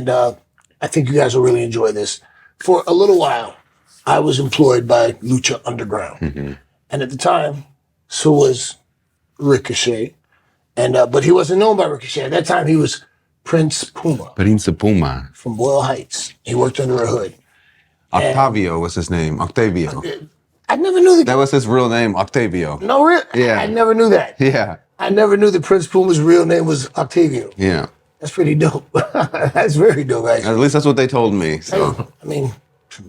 and I think you guys will really enjoy this. For a little while, I was employed by Lucha Underground. Mm-hmm. And at the time, so was Ricochet. And but he wasn't known by Ricochet. At that time, he was Prince Puma. Prince Puma. From Boyle Heights. He worked under a hood. Octavio was his name. Octavio. I never knew that was his real name, Octavio. No, really? Yeah. I never knew that. Yeah. I never knew that Prince Puma's real name was Octavio. Yeah. That's pretty dope. That's very dope, actually. At least that's what they told me. So. Hey, I mean,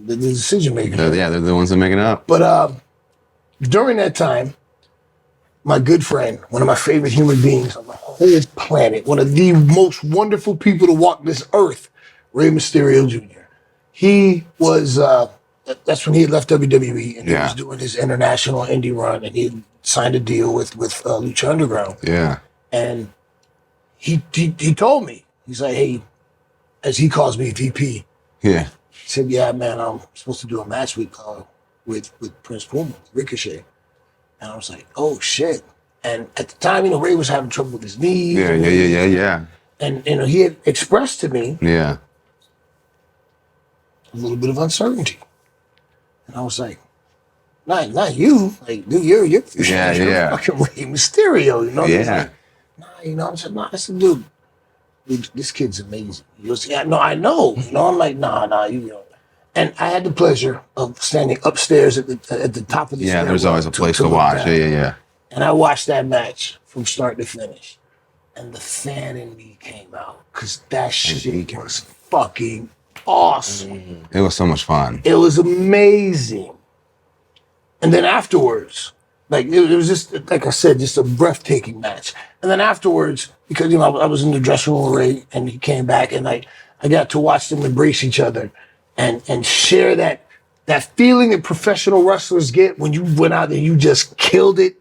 the decision maker. Yeah, they're the ones that make it up. But during that time, my good friend, one of my favorite human beings on the whole planet, one of the most wonderful people to walk this earth, Rey Mysterio Jr. He was, that's when he had left WWE and he was doing his international indie run, and he signed a deal with Lucha Underground. Yeah. And he told me, he's like, hey, as he calls me VP. Yeah. He said, yeah, man, I'm supposed to do a match with Prince Puma, Ricochet. And I was like, oh, shit. And at the time, Ray was having trouble with his knees. Yeah. And, he had expressed to me a little bit of uncertainty. And I was like, not you. Like, dude, you're fucking Rey Mysterio, Yeah. Like, I said, I said, dude, this kid's amazing. He goes, yeah, no, I know. I'm like, nah, you know. And I had the pleasure of standing upstairs at the top of the stairs. Yeah, there's always a place to watch. Yeah. And I watched that match from start to finish. And the fan in me came out because that shit was fucking awesome. It was so much fun. It was amazing. And then afterwards, like it was just, like I said, just a breathtaking match. And then afterwards, because I was in the dressing room with Ray, and he came back, and I got to watch them embrace each other and share that feeling that professional wrestlers get when you went out there, you just killed it.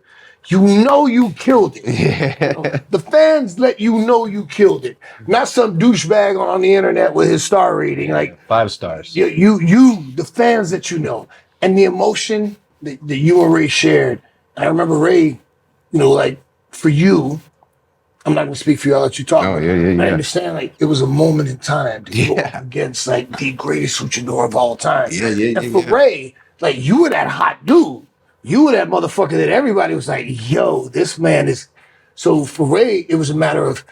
You killed it. Yeah. The fans let you know you killed it. Not some douchebag on the internet with his star rating. Like 5 stars. The fans that you know. And the emotion that you and Ray shared. I remember Ray, like for you, I'm not gonna speak for you, I'll let you talk. Yeah. I understand, like, it was a moment in time to go up against like the greatest luchador of all time. And for Ray, like, you were that hot dude. You were that motherfucker that everybody was like, yo, this man is. So for Ray, it was a matter of,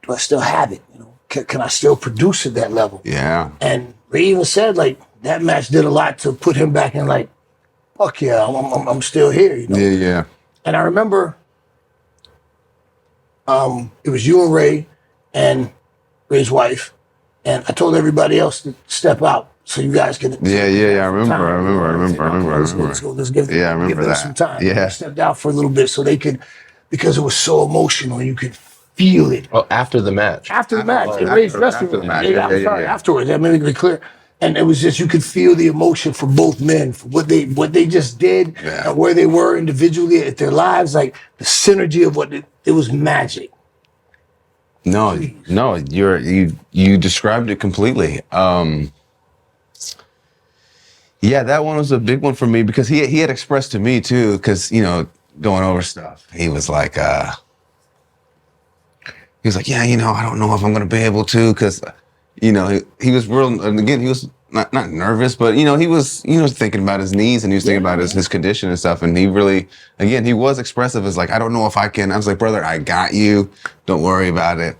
do I still have it? Can I still produce at that level? Yeah. And Ray even said, like, that match did a lot to put him back in, like, fuck yeah, I'm still here. Yeah. And I remember, it was you and Ray and Ray's wife, and I told everybody else to step out. So you guys can. Yeah. I remember. Let's give them some time. Yeah. They stepped out for a little bit so they could, because it was so emotional, you could feel it. Oh, after the match. After the match. After the match. Yeah. Afterwards. I made it clear. And it was just, you could feel the emotion for both men, for what they just did, and where they were individually at their lives, like the synergy of what it was magic. No, you described it completely. Yeah, that one was a big one for me because he had expressed to me too, because going over stuff, he was like, yeah, I don't know if I'm gonna be able to, because he was real, and again, he was not nervous, but he was thinking about his knees, and he was thinking about his condition and stuff, and he really, again, he was expressive as like, I don't know if I can. I was like, brother, I got you, don't worry about it.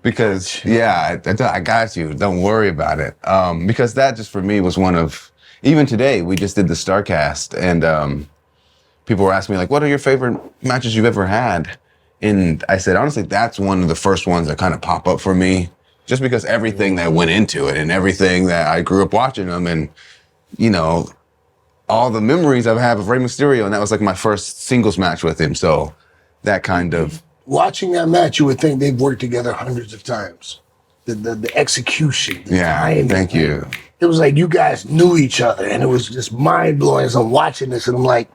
Because I got you, don't worry about it. Because that just for me was one of, even today, we just did the StarCast, and people were asking me, like, what are your favorite matches you've ever had? And I said, honestly, that's one of the first ones that kind of pop up for me, just because everything that went into it and everything that I grew up watching them, and, all the memories I have of Rey Mysterio, and that was like my first singles match with him. So that kind of. Watching that match, you would think they've worked together hundreds of times. The execution. The timing. Thank you. It was like you guys knew each other, and it was just mind blowing as I'm watching this, and I'm like,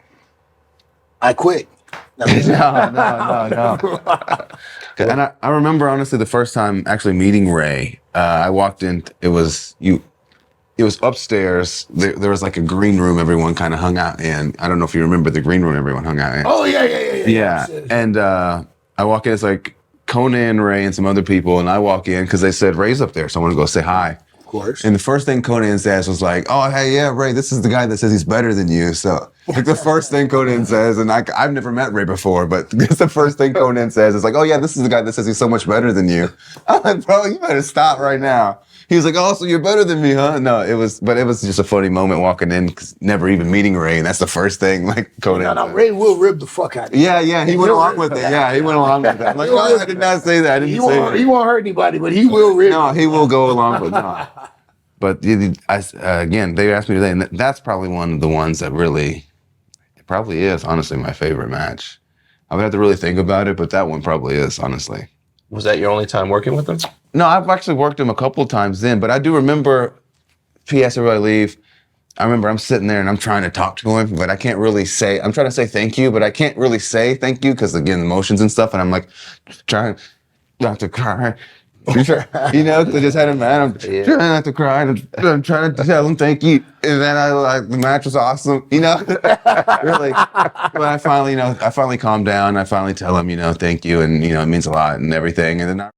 I quit. No. And I remember honestly the first time actually meeting Ray. I walked in. It was upstairs. There was like a green room everyone kind of hung out in. I don't know if you remember the green room everyone hung out in. Oh yeah. And I walk in. It's like Conan, Rey, and some other people, and I walk in because they said Rey's up there, so I want to go say hi. Of course. And the first thing Conan says was like, "Oh, hey, yeah, Rey, this is the guy that says he's better than you." So like the first thing Conan says, and I've never met Rey before, but it's the first thing Conan says is like, "Oh yeah, this is the guy that says he's so much better than you." I'm like, "Bro, you better stop right now." He was like, "Oh, so you're better than me, huh?" No, it was just a funny moment walking in, cause never even meeting Rey, and that's the first thing like Conan. No, Rey will rip the fuck out of you. Yeah, he went along with it. Yeah, he went along with it. I'm like, "Oh, I did not say that. I didn't say that." He won't hurt anybody, but he will rip. No, he will go along with it. But again, they asked me today, and that's probably one of the ones that really, it probably is, honestly, my favorite match. I would have to really think about it, but that one probably is, honestly. Was that your only time working with them? No, I've actually worked him a couple of times then, but I do remember, P.S. everybody leave, I remember I'm sitting there and I'm trying to talk to him, but I can't really say, I'm trying to say thank you, but I can't really say thank you because, again, emotions and stuff, and I'm like, trying not to cry. You know, because I just had a man. I'm trying not to cry. And I'm trying to tell him thank you. And then the match was awesome. You know, really. But I finally calmed down. I finally tell him, thank you, and it means a lot and everything. And then